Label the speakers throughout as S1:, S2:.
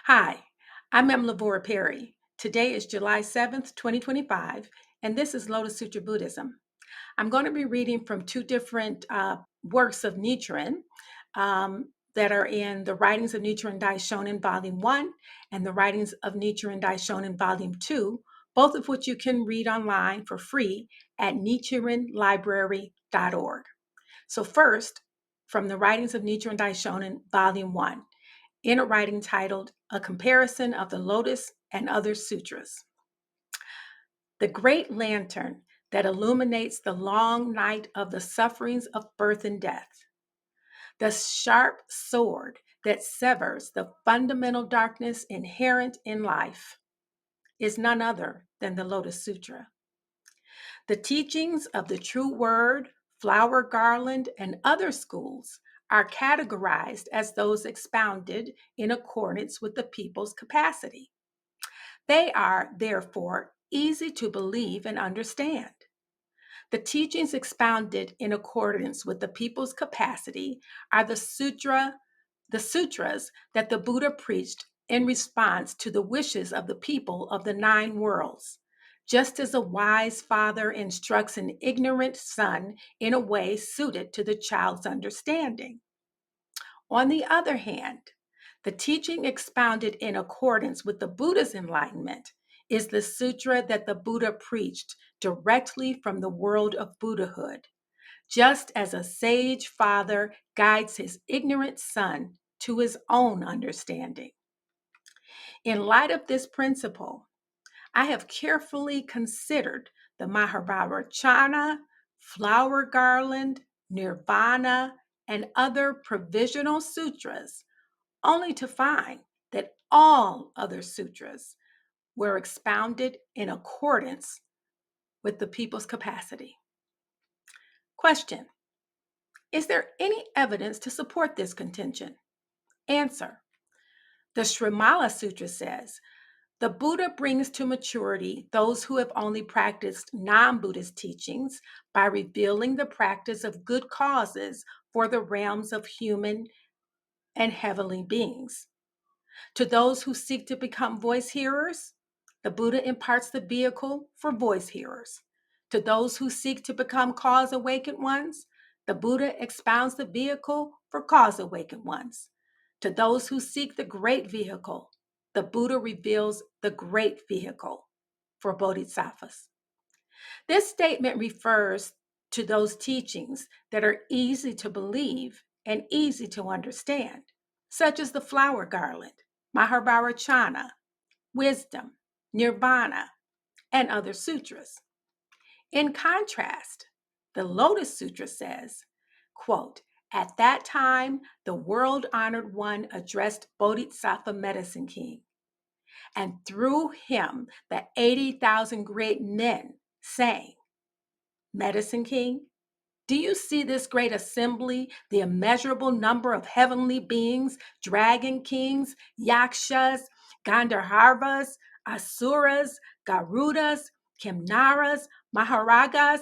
S1: Hi, I'm M. Lavora Perry. Today is July 7th, 2025, and this is Lotus Sutra Buddhism. I'm going to be reading from two different works of Nichiren that are in the Writings of Nichiren Daishonin Volume 1 and the Writings of Nichiren Daishonin Volume 2, both of which you can read online for free at nichirenlibrary.org. So first, from the Writings of Nichiren Daishonin Volume 1, in a writing titled A Comparison of the Lotus and Other Sutras. The great lantern that illuminates the long night of the sufferings of birth and death. The sharp sword that severs the fundamental darkness inherent in life is none other than the Lotus Sutra. The teachings of the True Word, Flower Garland, and other schools are categorized as those expounded in accordance with the people's capacity. They are, therefore, easy to believe and understand. The teachings expounded in accordance with the people's capacity are the sutras that the Buddha preached in response to the wishes of the people of the 9 worlds, just as a wise father instructs an ignorant son in a way suited to the child's understanding. On the other hand, the teaching expounded in accordance with the Buddha's enlightenment is the sutra that the Buddha preached directly from the world of Buddhahood, just as a sage father guides his ignorant son to his own understanding. In light of this principle, I have carefully considered the Mahavajrayana, Flower Garland, Nirvana, and other provisional sutras, only to find that all other sutras were expounded in accordance with the people's capacity. Question: is there any evidence to support this contention? Answer: the Srimala Sutra says, the Buddha brings to maturity those who have only practiced non-Buddhist teachings by revealing the practice of good causes for the realms of human and heavenly beings. To those who seek to become voice hearers, the Buddha imparts the vehicle for voice hearers. To those who seek to become cause awakened ones, the Buddha expounds the vehicle for cause awakened ones. To those who seek the great vehicle, the Buddha reveals the great vehicle for bodhisattvas. This statement refers to those teachings that are easy to believe and easy to understand, such as the flower garland, Mahavajrayana, wisdom, nirvana, and other sutras. In contrast, the Lotus Sutra says, quote, at that time, the world-honored one addressed Bodhisattva Medicine King, and through him the 80,000 great men sang, Medicine King, do you see this great assembly, the immeasurable number of heavenly beings, dragon kings, yakshas, gandharvas, asuras, garudas, kimnaras, maharagas,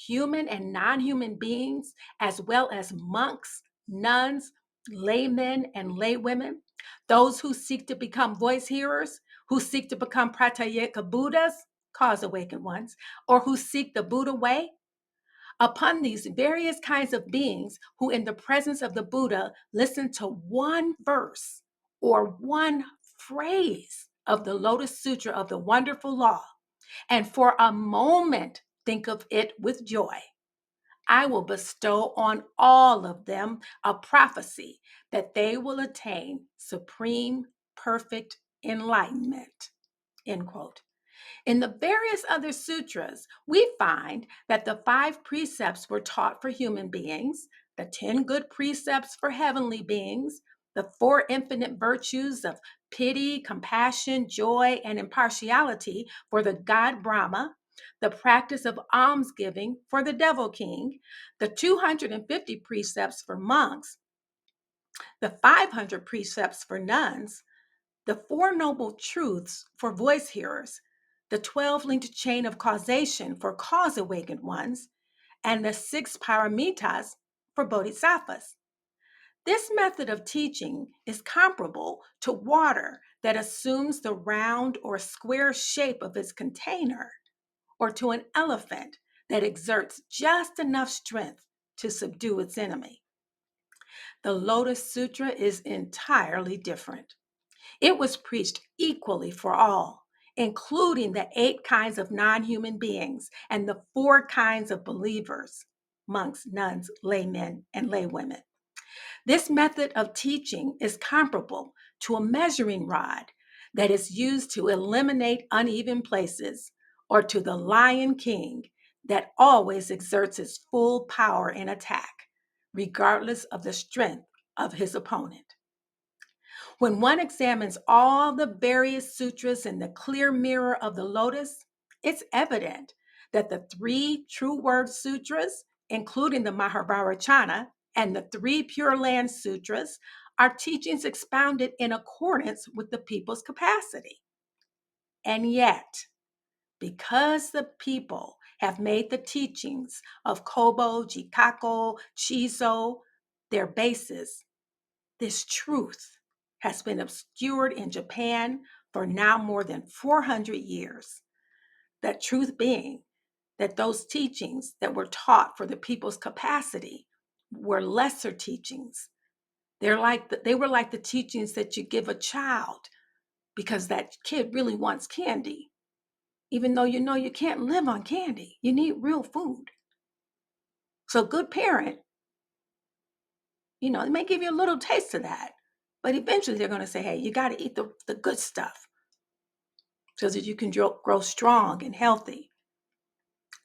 S1: human and non-human beings, as well as monks, nuns, laymen, and laywomen, those who seek to become voice hearers, who seek to become pratyeka Buddhas, cause awakened ones, or who seek the Buddha way? Upon these various kinds of beings who, in the presence of the Buddha, listen to one verse or one phrase of the Lotus Sutra of the Wonderful Law, and for a moment think of it with joy, I will bestow on all of them a prophecy that they will attain supreme, perfect enlightenment. End quote. In the various other sutras, we find that the 5 precepts were taught for human beings, the 10 good precepts for heavenly beings, the 4 infinite virtues of pity, compassion, joy, and impartiality for the god Brahma, the practice of almsgiving for the devil king, the 250 precepts for monks, the 500 precepts for nuns, the 4 noble truths for voice hearers, the 12 linked chain of causation for cause awakened ones, and the 6 paramitas for bodhisattvas. This method of teaching is comparable to water that assumes the round or square shape of its container, or to an elephant that exerts just enough strength to subdue its enemy. The Lotus Sutra is entirely different. It was preached equally for all, including the 8 kinds of non human beings and the 4 kinds of believers: monks, nuns, laymen, and laywomen. This method of teaching is comparable to a measuring rod that is used to eliminate uneven places, or to the lion king that always exerts his full power in attack, regardless of the strength of his opponent. When one examines all the various sutras in the clear mirror of the lotus, it's evident that the 3 True Word Sutras, including the Mahabharata and the 3 Pure Land Sutras, are teachings expounded in accordance with the people's capacity. And yet, because the people have made the teachings of Kobo, Jikako, Chizo their basis, this truth has been obscured in Japan for now more than 400 years. That truth being that those teachings that were taught for the people's capacity were lesser teachings. They were like the teachings that you give a child because that kid really wants candy, even though you know you can't live on candy. You need real food. So good parent, they may give you a little taste of that, but eventually they're going to say, hey, you got to eat the good stuff so that you can grow strong and healthy.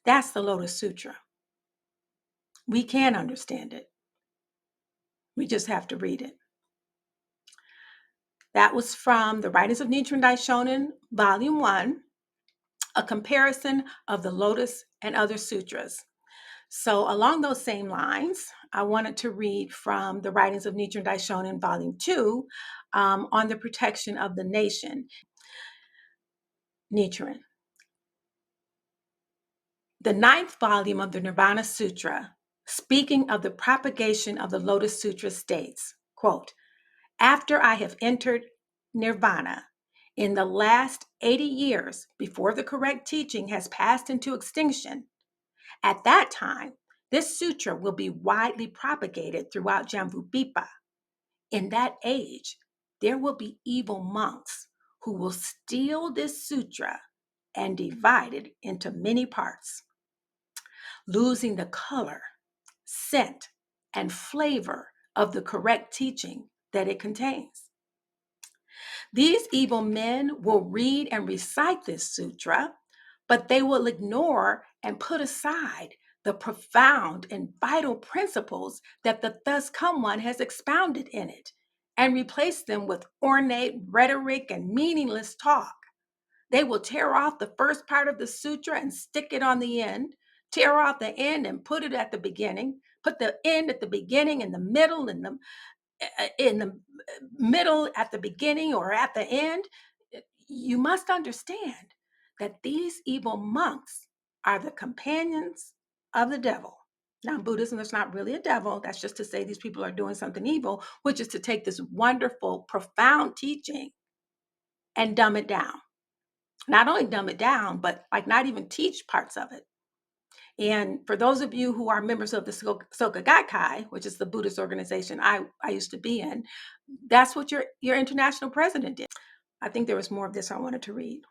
S1: That's the Lotus Sutra. We can understand it. We just have to read it. That was from the Writings of Nichiren Daishonin, Volume 1, a comparison of the Lotus and other sutras. So along those same lines, I wanted to read from the Writings of Nichiren Daishonin, Volume 2, on the protection of the nation. Nichiren. The 9th volume of the Nirvana Sutra, speaking of the propagation of the Lotus Sutra, states, quote, after I have entered nirvana, in the last 80 years before the correct teaching has passed into extinction, at that time, this sutra will be widely propagated throughout Jambudvipa. In that age, there will be evil monks who will steal this sutra and divide it into many parts, losing the color, scent, and flavor of the correct teaching that it contains. These evil men will read and recite this sutra, but they will ignore and put aside the profound and vital principles that the Thus Come One has expounded in it, and replace them with ornate rhetoric and meaningless talk. They will tear off the first part of the sutra and stick it on the end, tear off the end and put it at the beginning, put the end at the beginning and the middle and in the middle, at the beginning, or at the end. You must understand that these evil monks are the companions of the devil. Now, in Buddhism, there's not really a devil. That's just to say these people are doing something evil, which is to take this wonderful, profound teaching and dumb it down. Not only dumb it down, but like not even teach parts of it. And for those of you who are members of the Soka Gakkai, which is the Buddhist organization I used to be in, that's what your international president did. I think there was more of this I wanted to read.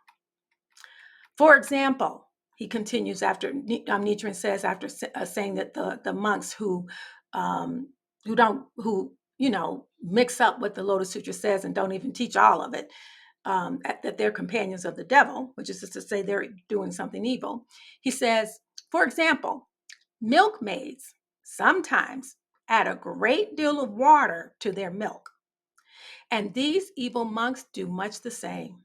S1: For example, he continues after Nichiren says, after saying that the monks who mix up what the Lotus Sutra says and don't even teach all of it, that they're companions of the devil, which is just to say they're doing something evil. He says, for example, milkmaids sometimes add a great deal of water to their milk, and these evil monks do much the same.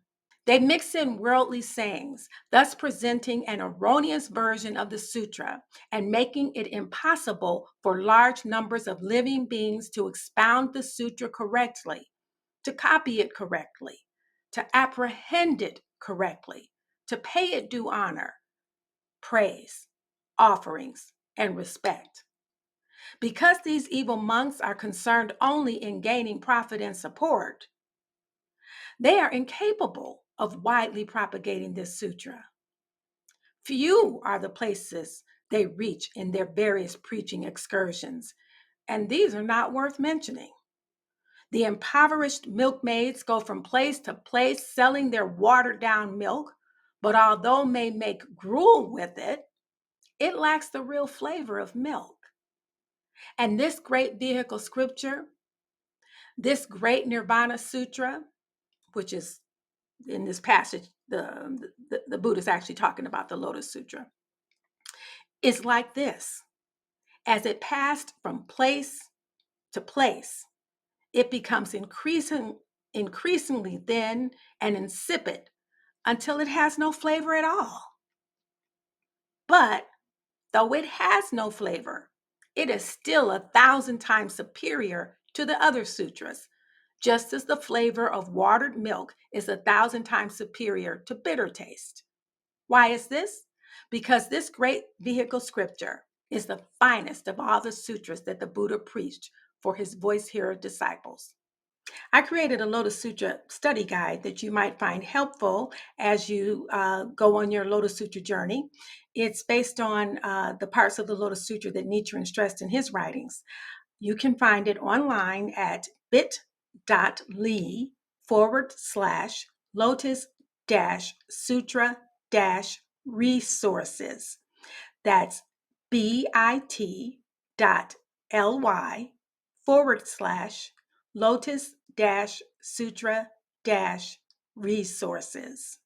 S1: They mix in worldly sayings, thus presenting an erroneous version of the sutra and making it impossible for large numbers of living beings to expound the sutra correctly, to copy it correctly, to apprehend it correctly, to pay it due honor, praise, offerings, and respect. Because these evil monks are concerned only in gaining profit and support, they are incapable of widely propagating this sutra. Few are the places they reach in their various preaching excursions, and these are not worth mentioning. The impoverished milkmaids go from place to place selling their watered down milk, but although may make gruel with it, it lacks the real flavor of milk. And this great vehicle scripture, this great Nirvana Sutra, which is in this passage, the Buddha is actually talking about the Lotus Sutra, is like this. As it passed from place to place, it becomes increasingly thin and insipid until it has no flavor at all. But though it has no flavor, it is still 1,000 times superior to the other sutras, just as the flavor of watered milk is 1,000 times superior to bitter taste. Why is this? Because this great vehicle scripture is the finest of all the sutras that the Buddha preached for his voice hearer disciples. I created a Lotus Sutra study guide that you might find helpful as you go on your Lotus Sutra journey. It's based on the parts of the Lotus Sutra that Nichiren stressed in his writings. You can find it online at bit.ly/Lotus Sutra resources. That's bit.ly/Lotus Sutra resources.